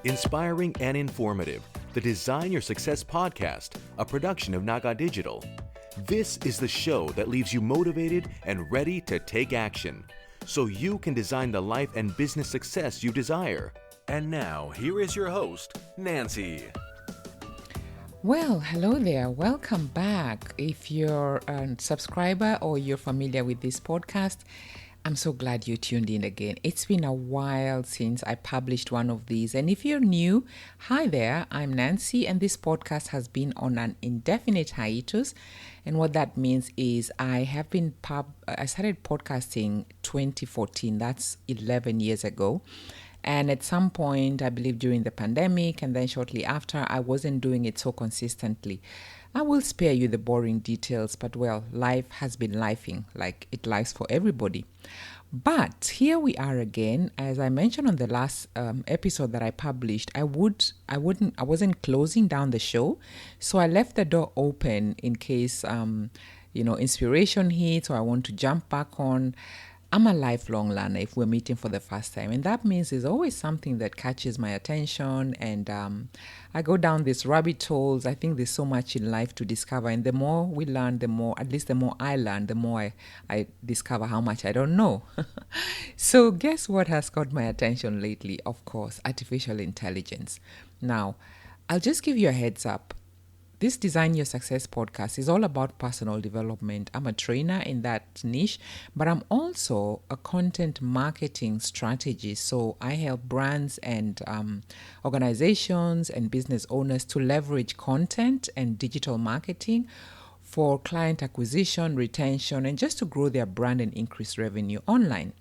Inspiring and informative, the Design Your Success podcast, a production of Naga Digital. This is the show that leaves you motivated and ready to take action, so you can design the life and business success you desire. And now, here is your host, Nancy. Well, hello there. Welcome back. If you're a subscriber or you're familiar with this podcast, I'm so glad you tuned in again. It's been a while since I published one of these. And if you're new, hi there, I'm Nancy, and this podcast has been on an indefinite hiatus. And what that means is I started podcasting 2014. That's 11 years ago. And at some point, I believe during the pandemic and then shortly after, I wasn't doing it so consistently. I will spare you the boring details, but well, life has been lifing like it lies for everybody. But here we are again. As I mentioned on the last episode that I published, I wasn't closing down the show, so I left the door open in case inspiration hits or I want to jump back on. I'm a lifelong learner if we're meeting for the first time. And that means there's always something that catches my attention. And I go down these rabbit holes. I think there's so much in life to discover. And the more we learn, the more I learn, the more I discover how much I don't know. So guess what has caught my attention lately? Of course, artificial intelligence. Now, I'll just give you a heads up. This Design Your Success podcast is all about personal development. I'm a trainer in that niche, but I'm also a content marketing strategist. So I help brands and organizations and business owners to leverage content and digital marketing for client acquisition, retention, and just to grow their brand and increase revenue online.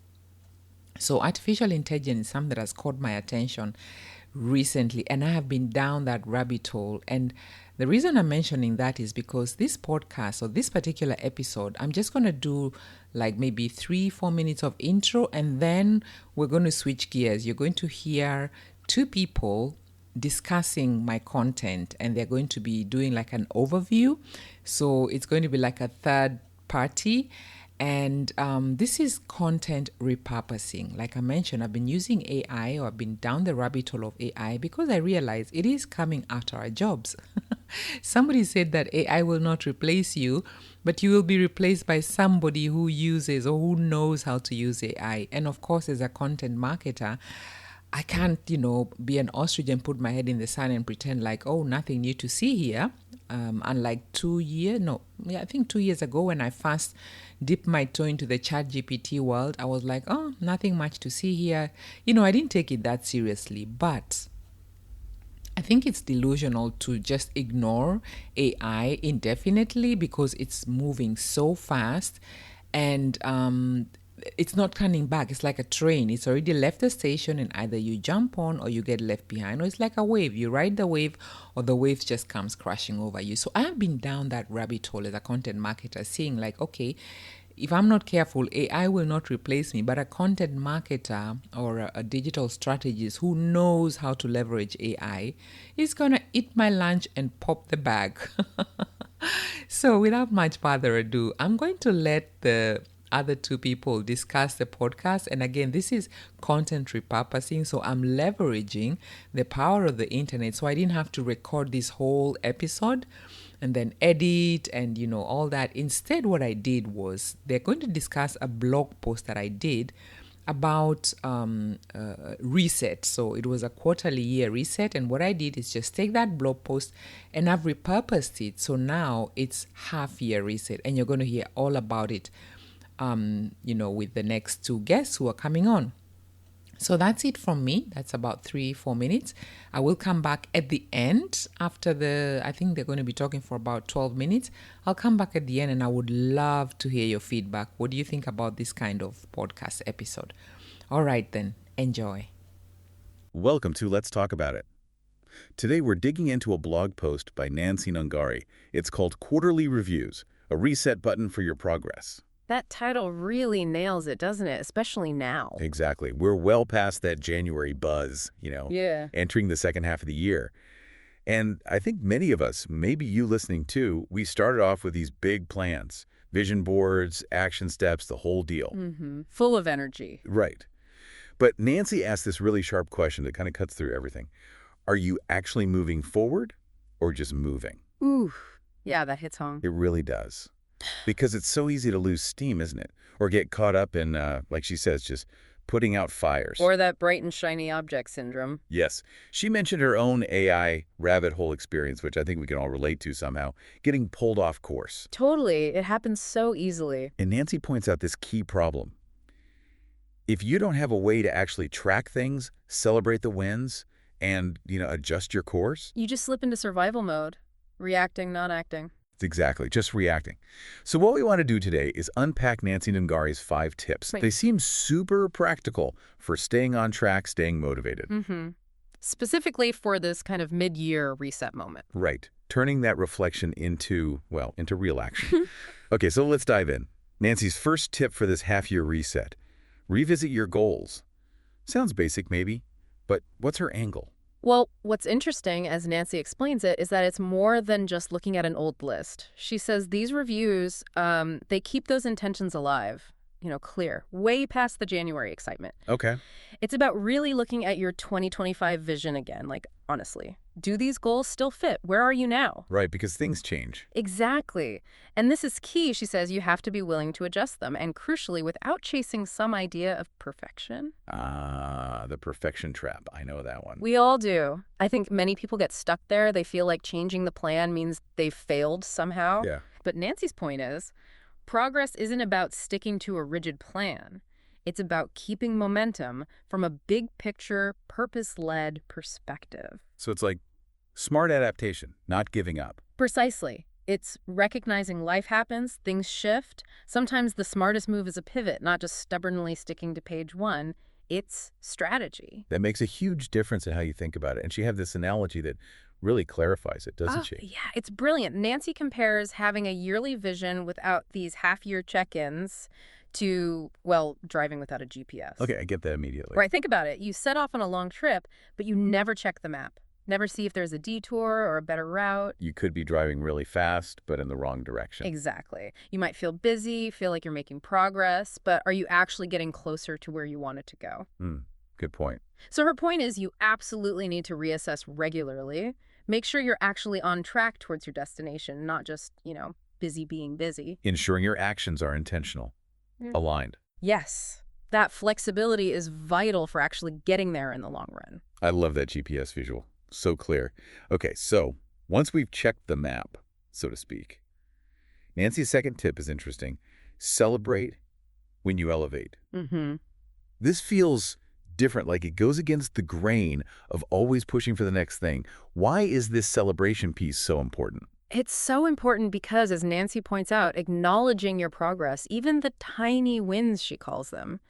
So artificial intelligence is something that has caught my attention recently, and I have been down that rabbit hole. And the reason I'm mentioning that is because this podcast or this particular episode, I'm just going to do like maybe 3-4 minutes of intro, and then we're going to switch gears. You're going to hear two people discussing my content, and they're going to be doing like an overview. So it's going to be like a third party. And this is content repurposing. Like I mentioned, I've been using AI, or I've been down the rabbit hole of AI because I realize it is coming after our jobs. Somebody said that AI will not replace you, but you will be replaced by somebody who uses or who knows how to use AI. And of course, as a content marketer, I can't, be an ostrich and put my head in the sand and pretend like, oh, nothing new to see here. Unlike 2 years ago when I first dipped my toe into the ChatGPT world, I was like, oh, nothing much to see here. I didn't take it that seriously, but I think it's delusional to just ignore AI indefinitely because it's moving so fast and it's not coming back. It's like a train. It's already left the station and either you jump on or you get left behind. Or it's like a wave. You ride the wave or the wave just comes crashing over you. So I have been down that rabbit hole as a content marketer, seeing like, okay, if I'm not careful, AI will not replace me, but a content marketer or a digital strategist who knows how to leverage AI is going to eat my lunch and pop the bag. So without much further ado, I'm going to let the other two people discuss the podcast. And again, this is content repurposing. So I'm leveraging the power of the internet. So I didn't have to record this whole episode and then edit and, all that. Instead, what I did was they're going to discuss a blog post that I did about reset. So it was a quarterly year reset. And what I did is just take that blog post and I've repurposed it. So now it's half year reset. And you're going to hear all about it with the next two guests who are coming on. So that's it from me. That's about 3-4 minutes. I will come back at the end after I think they're going to be talking for about 12 minutes. I'll come back at the end and I would love to hear your feedback. What do you think about this kind of podcast episode? All right, then, enjoy. Welcome to Let's Talk About It. Today we're digging into a blog post by Nancy Nungari. It's called Quarterly Reviews, a reset button for your progress. That title really nails it, doesn't it? Especially now. Exactly. We're well past that January buzz, Yeah. entering the second half of the year. And I think many of us, maybe you listening too, we started off with these big plans, vision boards, action steps, the whole deal. Mm-hmm. Full of energy. Right. But Nancy asked this really sharp question that kind of cuts through everything. Are you actually moving forward or just moving? Ooh, yeah, that hits home. It really does. Because it's so easy to lose steam, isn't it? Or get caught up in, like she says, just putting out fires. Or that bright and shiny object syndrome. Yes. She mentioned her own AI rabbit hole experience, which I think we can all relate to somehow, getting pulled off course. Totally. It happens so easily. And Nancy points out this key problem. If you don't have a way to actually track things, celebrate the wins, and, adjust your course. You just slip into survival mode. Reacting, not acting. Exactly, just reacting. So what we want to do today is unpack Nancy Ngari's 5 tips. Right. They seem super practical for staying on track, staying motivated. Mm-hmm. Specifically for this kind of mid-year reset moment. Right. Turning that reflection into real action. Okay, so let's dive in. Nancy's first tip for this half-year reset. Revisit your goals. Sounds basic maybe, but what's her angle? Well, what's interesting, as Nancy explains it, is that it's more than just looking at an old list. She says these reviews, they keep those intentions alive, clear, way past the January excitement. Okay. It's about really looking at your 2025 vision again, like, honestly. Do these goals still fit? Where are you now? Right, because things change. Exactly. And this is key, she says. You have to be willing to adjust them, and crucially, without chasing some idea of perfection. The perfection trap. I know that one. We all do. I think many people get stuck there. They feel like changing the plan means they've failed somehow. Yeah. But Nancy's point is, progress isn't about sticking to a rigid plan. It's about keeping momentum from a big picture, purpose-led perspective. So it's like smart adaptation, not giving up. Precisely. It's recognizing life happens, things shift. Sometimes the smartest move is a pivot, not just stubbornly sticking to page 1. It's strategy. That makes a huge difference in how you think about it. And she had this analogy that really clarifies it, doesn't she? Yeah, it's brilliant. Nancy compares having a yearly vision without these half-year check-ins to, driving without a GPS. Okay, I get that immediately. Right, think about it. You set off on a long trip, but you never check the map. Never see if there's a detour or a better route. You could be driving really fast, but in the wrong direction. Exactly. You might feel busy, feel like you're making progress, but are you actually getting closer to where you wanted to go? Good point. So her point is you absolutely need to reassess regularly. Make sure you're actually on track towards your destination, not just, busy being busy. Ensuring your actions are intentional, aligned. Yes. That flexibility is vital for actually getting there in the long run. I love that GPS visual. So clear. Okay, so once we've checked the map, so to speak, Nancy's second tip is interesting. Celebrate when you elevate. Mm-hmm. This feels different, like it goes against the grain of always pushing for the next thing. Why is this celebration piece so important? It's so important because, as Nancy points out, acknowledging your progress, even the tiny wins, she calls them,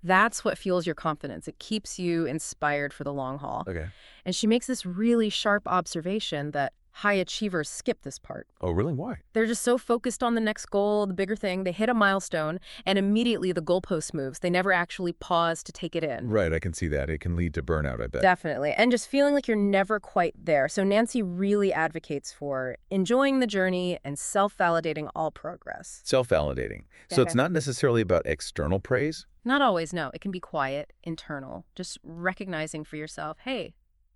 that's what fuels your confidence. It keeps you inspired for the long haul. Okay. And she makes this really sharp observation that high achievers skip this part. Oh, really? Why? They're just so focused on the next goal, the bigger thing. They hit a milestone, and immediately the goalpost moves. They never actually pause to take it in. Right, I can see that. It can lead to burnout, I bet. Definitely. And just feeling like you're never quite there. So Nancy really advocates for enjoying the journey and self-validating all progress. Self-validating. So it's not necessarily about external praise? Not always, no. It can be quiet, internal. Just recognizing for yourself, hey,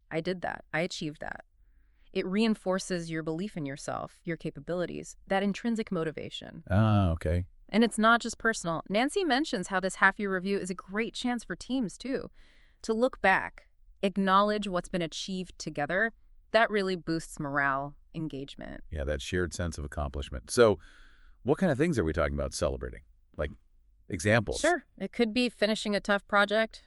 I did that. I achieved that. It reinforces your belief in yourself, your capabilities, that intrinsic motivation. Ah, okay. And it's not just personal. Nancy mentions how this half-year review is a great chance for teams, too, to look back, acknowledge what's been achieved together. That really boosts morale, engagement. Yeah, that shared sense of accomplishment. So what kind of things are we talking about celebrating? Like examples? Sure. It could be finishing a tough project,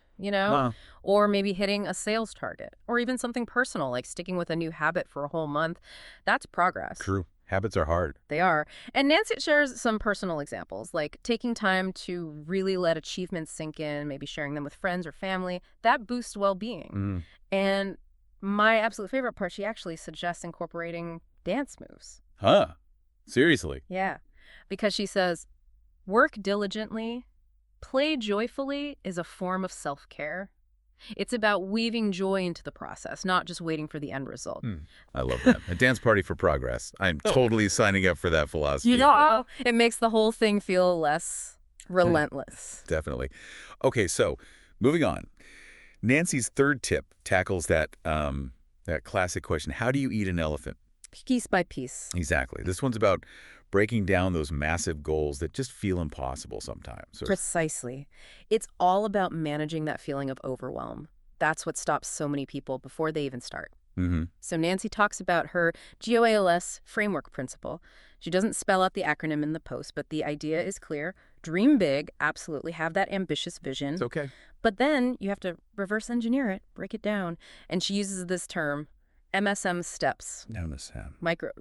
or maybe hitting a sales target, or even something personal like sticking with a new habit for a whole month. That's progress. True. Habits are hard. They are. And Nancy shares some personal examples, like taking time to really let achievements sink in, maybe sharing them with friends or family. That boosts well-being. And my absolute favorite part, she actually suggests incorporating dance moves. Huh? Seriously? Yeah. Because she says, work diligently, play joyfully is a form of self-care. It's about weaving joy into the process, not just waiting for the end result. I love that. A dance party for progress. I'm totally signing up for that philosophy. It makes the whole thing feel less relentless. Definitely. Okay, so Moving on. Nancy's third tip tackles that classic question, how do you eat an elephant? Piece by piece. Exactly. This one's about breaking down those massive goals that just feel impossible sometimes. So Precisely. It's all about managing that feeling of overwhelm. That's what stops so many people before they even start. So Nancy talks about her GOALS framework principle. She doesn't spell out the acronym in the post, but the idea is clear. Dream big, absolutely have that ambitious vision. It's okay. But then you have to reverse engineer it, break it down. And she uses this term, MSM steps.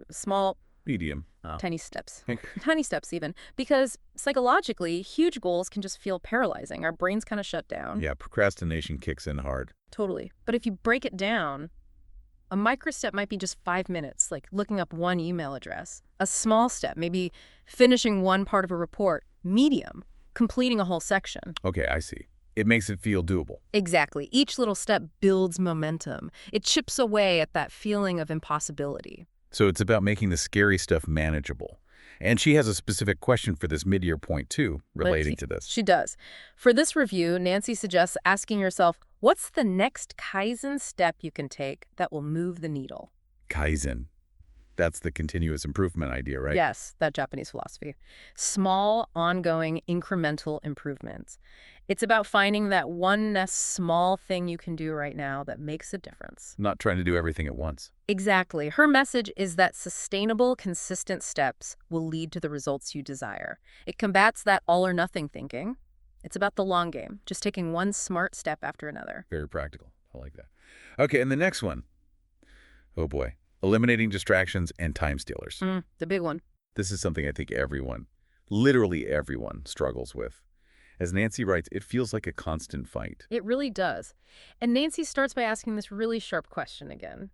Small, Medium. tiny steps. Tiny steps even. Because psychologically, huge goals can just feel paralyzing. Our brains kind of shut down. Yeah, procrastination kicks in hard. Totally. But if you break it down, a micro step might be just 5 minutes, like looking up one email address. A small step, maybe finishing one part of a report. Medium, completing a whole section. Okay, I see. It makes it feel doable. Exactly. Each little step builds momentum. It chips away at that feeling of impossibility. So it's about making the scary stuff manageable. And she has a specific question for this mid-year point, too, relating to this. She does. For this review, Nancy suggests asking yourself, what's the next Kaizen step you can take that will move the needle? Kaizen. That's the continuous improvement idea, right? Yes, that Japanese philosophy. Small, ongoing, incremental improvements. It's about finding that one small thing you can do right now that makes a difference. Not trying to do everything at once. Exactly. Her message is that sustainable, consistent steps will lead to the results you desire. It combats that all-or-nothing thinking. It's about the long game, just taking one smart step after another. Very practical. I like that. Okay, and the next one. Oh, boy. Eliminating distractions and time stealers. The big one. This is something I think everyone, literally everyone, struggles with. As Nancy writes, it feels like a constant fight. It really does. And Nancy starts by asking this really sharp question again.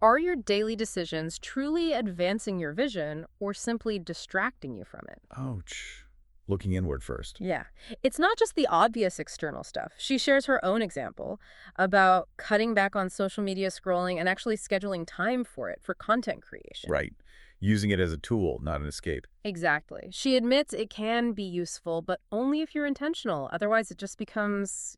Are your daily decisions truly advancing your vision or simply distracting you from it? Ouch. Looking inward first. Yeah. It's not just the obvious external stuff. She shares her own example about cutting back on social media scrolling and actually scheduling time for it, for content creation. Right. Using it as a tool, not an escape. Exactly. She admits it can be useful, but only if you're intentional. Otherwise, it just becomes,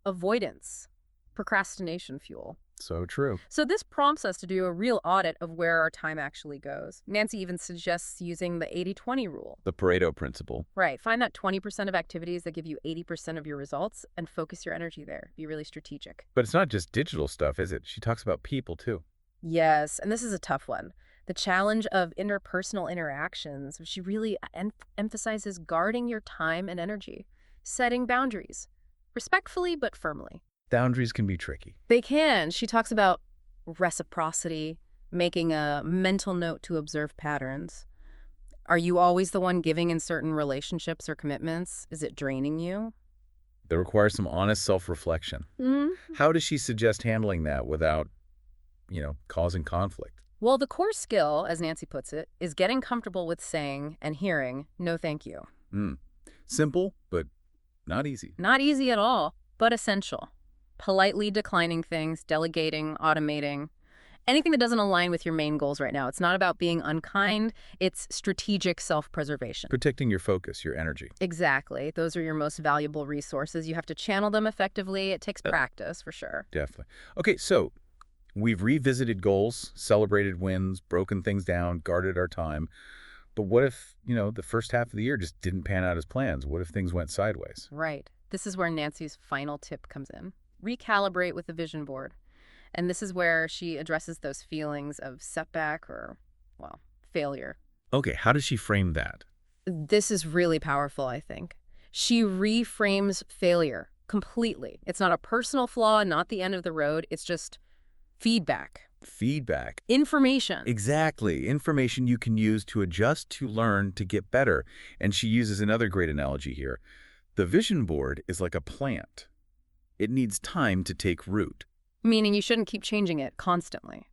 avoidance, procrastination fuel. So true. So this prompts us to do a real audit of where our time actually goes. Nancy even suggests using the 80-20 rule. The Pareto principle. Right. Find that 20% of activities that give you 80% of your results and focus your energy there. Be really strategic. But it's not just digital stuff, is it? She talks about people, too. Yes, and this is a tough one. The challenge of interpersonal interactions. She really emphasizes guarding your time and energy, setting boundaries, respectfully but firmly. Boundaries can be tricky. They can. She talks about reciprocity, making a mental note to observe patterns. Are you always the one giving in certain relationships or commitments? Is it draining you? That requires some honest self-reflection. How does she suggest handling that without, causing conflict? Well, the core skill, as Nancy puts it, is getting comfortable with saying and hearing, no thank you. Simple, but not easy. Not easy at all, but essential. Politely declining things, delegating, automating, anything that doesn't align with your main goals right now. It's not about being unkind. It's strategic self-preservation. Protecting your focus, your energy. Exactly. Those are your most valuable resources. You have to channel them effectively. It takes practice, for sure. Definitely. Okay, so we've revisited goals, celebrated wins, broken things down, guarded our time. But what if, the first half of the year just didn't pan out as plans? What if things went sideways? Right. This is where Nancy's final tip comes in. Recalibrate with the vision board. And this is where she addresses those feelings of setback or, failure. Okay, how does she frame that? This is really powerful, I think. She reframes failure completely. It's not a personal flaw, not the end of the road. It's just feedback. Feedback. Information. Exactly. Information you can use to adjust, to learn, to get better. And she uses another great analogy here. The vision board is like a plant. It needs time to take root. Meaning you shouldn't keep changing it constantly.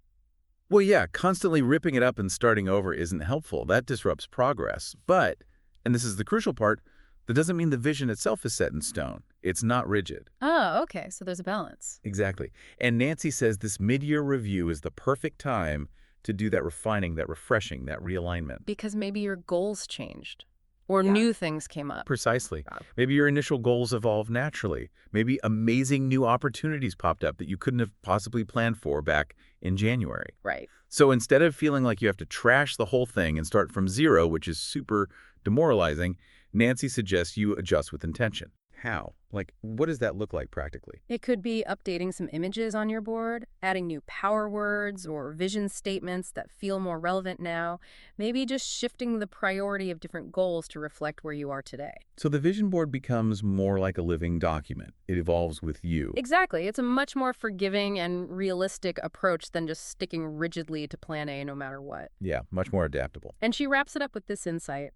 Well, yeah, constantly ripping it up and starting over isn't helpful. That disrupts progress. But, and this is the crucial part, that doesn't mean the vision itself is set in stone. It's not rigid. Oh, okay. So there's a balance. Exactly. And Nancy says this mid-year review is the perfect time to do that refining, that refreshing, that realignment. Because maybe your goals changed. or new things came up. Precisely. Maybe your initial goals evolved naturally. Maybe amazing new opportunities popped up that you couldn't have possibly planned for back in January. Right. So instead of feeling like you have to trash the whole thing and start from zero, which is super demoralizing, Nancy suggests you adjust with intention. How? Like, what does that look like practically? It could be updating some images on your board, adding new power words or vision statements that feel more relevant now, maybe just shifting the priority of different goals to reflect where you are today. So the vision board becomes more like a living document. It evolves with you. Exactly. It's a much more forgiving and realistic approach than just sticking rigidly to plan A no matter what. Yeah, much more adaptable. And she wraps it up with this insight.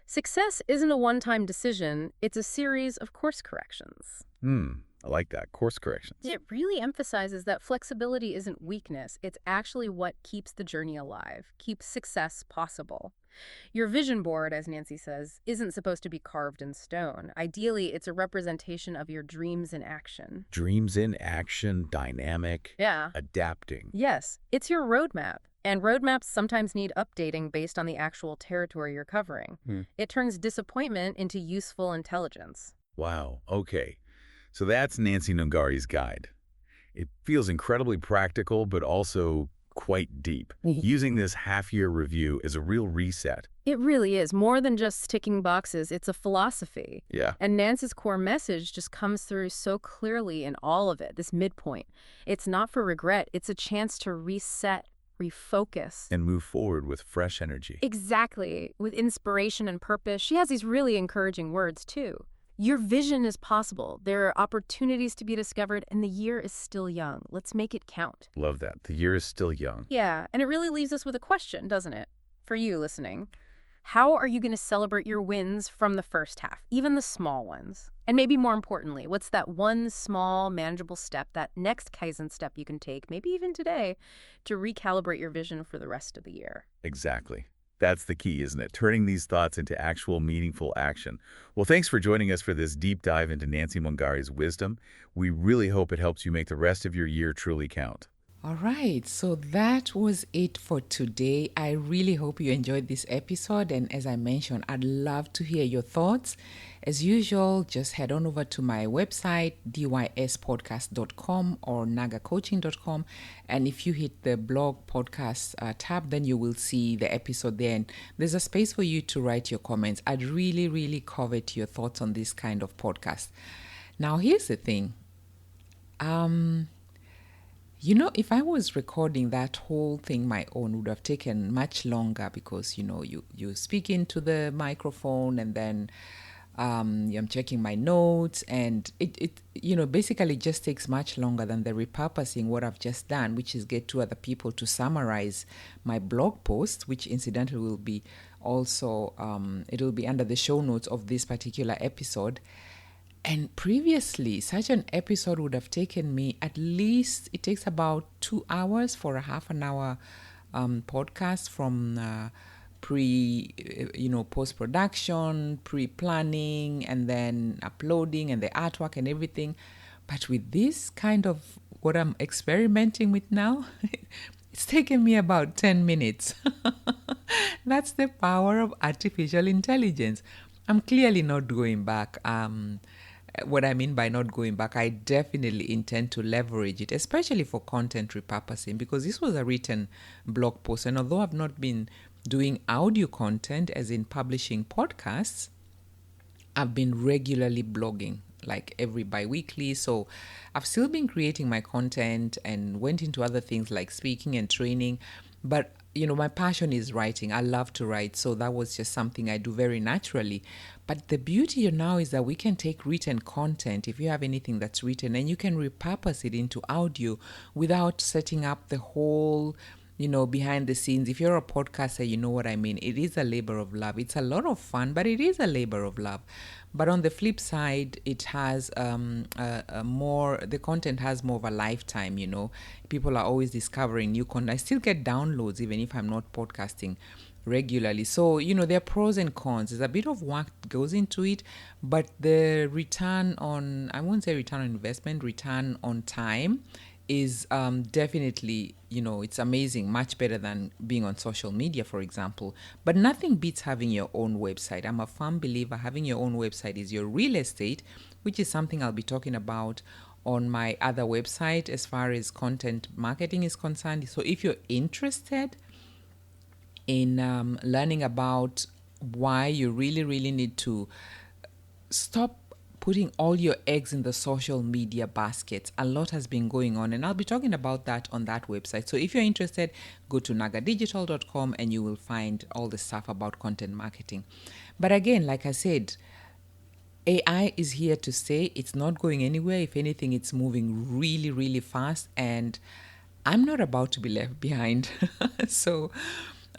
Success isn't a one-time decision, it's a series of course corrections. I like that. Course corrections. It really emphasizes that flexibility isn't weakness, it's actually what keeps the journey alive, keeps success possible. Your vision board, as Nancy says, isn't supposed to be carved in stone. Ideally, it's a representation of your dreams in action. Dreams in action, dynamic, adapting. Yes, it's your roadmap. And roadmaps sometimes need updating based on the actual territory you're covering. It turns disappointment into useful intelligence. Wow. Okay. So that's Nancy Nungari's guide. It feels incredibly practical, but also quite deep. Using this half-year review is a real reset. It really is. More than just ticking boxes, it's a philosophy. Yeah. And Nance's core message just comes through so clearly in all of it, this midpoint. It's not for regret. It's a chance to reset, refocus. And move forward with fresh energy. Exactly. With inspiration and purpose. She has these really encouraging words, too. Your vision is possible. There are opportunities to be discovered, and the year is still young. Let's make it count. Love that. The year is still young. Yeah, and it really leaves us with a question, doesn't it? For you listening. How are you going to celebrate your wins from the first half, even the small ones? And maybe more importantly, what's that one small, manageable step, that next Kaizen step you can take, maybe even today, to recalibrate your vision for the rest of the year? Exactly. That's the key, isn't it? Turning these thoughts into actual meaningful action. Well, thanks for joining us for this deep dive into Nancy Nungari's wisdom. We really hope it helps you make the rest of your year truly count. All right, so that was it for today. I really hope you enjoyed this episode. And as I mentioned, I'd love to hear your thoughts. As usual, just head on over to my website, dyspodcast.com or nagacoaching.com. And if you hit the blog podcast tab, then you will see the episode there. And there's a space for you to write your comments. I'd really, really covet your thoughts on this kind of podcast. Now, here's the thing. You know, if I was recording that whole thing my own, would have taken much longer because, you know, you speak into the microphone and then I'm checking my notes and it basically just takes much longer than the repurposing what I've just done, which is get two other people to summarize my blog post, which incidentally will be also, it will be under the show notes of this particular episode. And previously, such an episode would have taken me it takes about 2 hours for a half an hour podcast from post-production, pre-planning, and then uploading and the artwork and everything. But with this kind of what I'm experimenting with now, it's taken me about 10 minutes. That's the power of artificial intelligence. I'm clearly not going back. What I mean by not going back, I definitely intend to leverage it, especially for content repurposing, because this was a written blog post. And although I've not been doing audio content, as in publishing podcasts, I've been regularly blogging, like every bi-weekly. So I've still been creating my content and went into other things like speaking and training. But my passion is writing. I love to write. So that was just something I do very naturally. But the beauty now is that we can take written content, if you have anything that's written, and you can repurpose it into audio without setting up the whole, behind the scenes. If you're a podcaster, you know what I mean. It is a labor of love. It's a lot of fun, but it is a labor of love. But on the flip side, it has the content has more of a lifetime, People are always discovering new content. I still get downloads even if I'm not podcasting regularly. So, there are pros and cons. There's a bit of work that goes into it, but the return on, I won't say return on investment, return on time is definitely, it's amazing, much better than being on social media, for example. But nothing beats having your own website. I'm a firm believer having your own website is your real estate, which is something I'll be talking about on my other website as far as content marketing is concerned. So if you're interested in learning about why you really, really need to stop putting all your eggs in the social media basket. A lot has been going on, and I'll be talking about that on that website. So if you're interested, go to nagadigital.com and you will find all the stuff about content marketing. But again, like I said, AI is here to stay. It's not going anywhere. If anything, it's moving really, really fast, and I'm not about to be left behind. So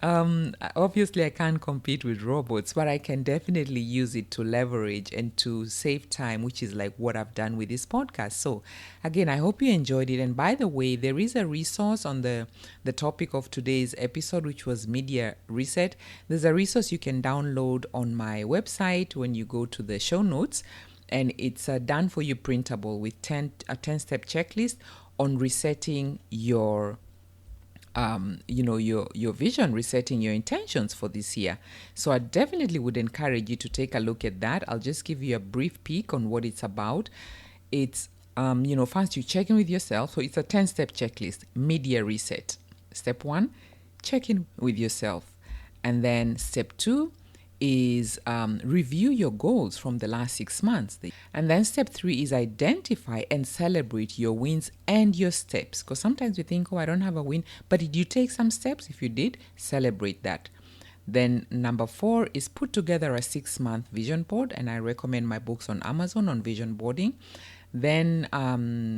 obviously I can't compete with robots, but I can definitely use it to leverage and to save time, which is like what I've done with this podcast. So again, I hope you enjoyed it. And by the way, there is a resource on the topic of today's episode, which was media reset. There's a resource you can download on my website when you go to the show notes, and it's done for you printable with a 10-step checklist on resetting your your vision, resetting your intentions for this year. So I definitely would encourage you to take a look at that. I'll just give you a brief peek on what it's about. It's, first you check in with yourself. So it's a 10-step checklist, media reset. Step 1, check in with yourself. And then step 2 is review your goals from the last 6 months. And then step 3 is identify and celebrate your wins and your steps. Because sometimes we think, I don't have a win. But did you take some steps? If you did, celebrate that. Then number 4 is put together a 6-month vision board. And I recommend my books on Amazon on vision boarding. Then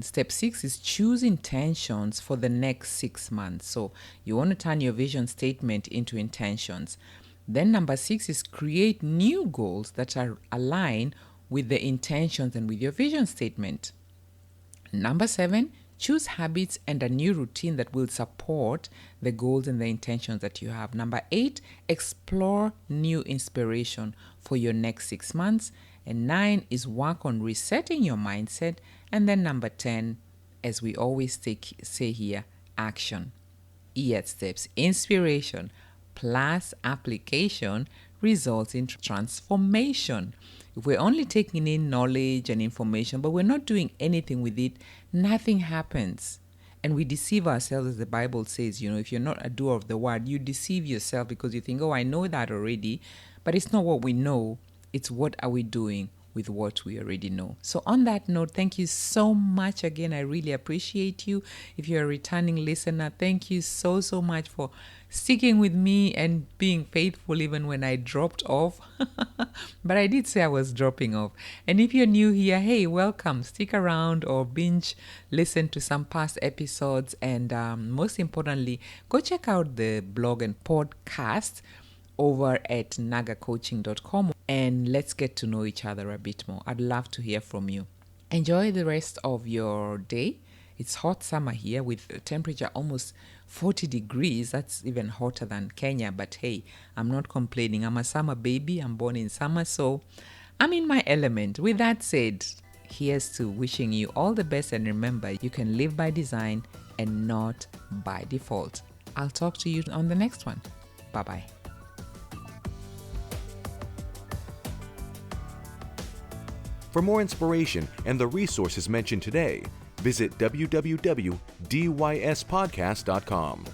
step 6 is choose intentions for the next 6 months. So you want to turn your vision statement into intentions. Then number 6 is create new goals that are aligned with the intentions and with your vision statement. Number 7, choose habits and a new routine that will support the goals and the intentions that you have. Number 8, explore new inspiration for your next 6 months. And 9 is work on resetting your mindset. And then number 10, as we always say here, action. E steps, inspiration plus application results in transformation. If we're only taking in knowledge and information, but we're not doing anything with it, nothing happens. And we deceive ourselves, as the Bible says, if you're not a doer of the word, you deceive yourself because you think, I know that already. But it's not what we know. It's what are we doing with what we already know. So on that note, thank you so much again. I really appreciate you. If you're a returning listener, thank you so much for sticking with me and being faithful even when I dropped off. But I did say I was dropping off. And if you're new here, hey, welcome. Stick around or binge listen to some past episodes. And most importantly, go check out the blog and podcast over at nagacoaching.com, and let's get to know each other a bit more. I'd love to hear from you. Enjoy the rest of your day. It's hot summer here with a temperature almost 40 degrees. That's even hotter than Kenya, but hey, I'm not complaining. I'm a summer baby. I'm born in summer, so I'm in my element. With that said, here's to wishing you all the best, and remember, you can live by design and not by default. I'll talk to you on the next one. Bye-bye. For more inspiration and the resources mentioned today, visit www.dyspodcast.com.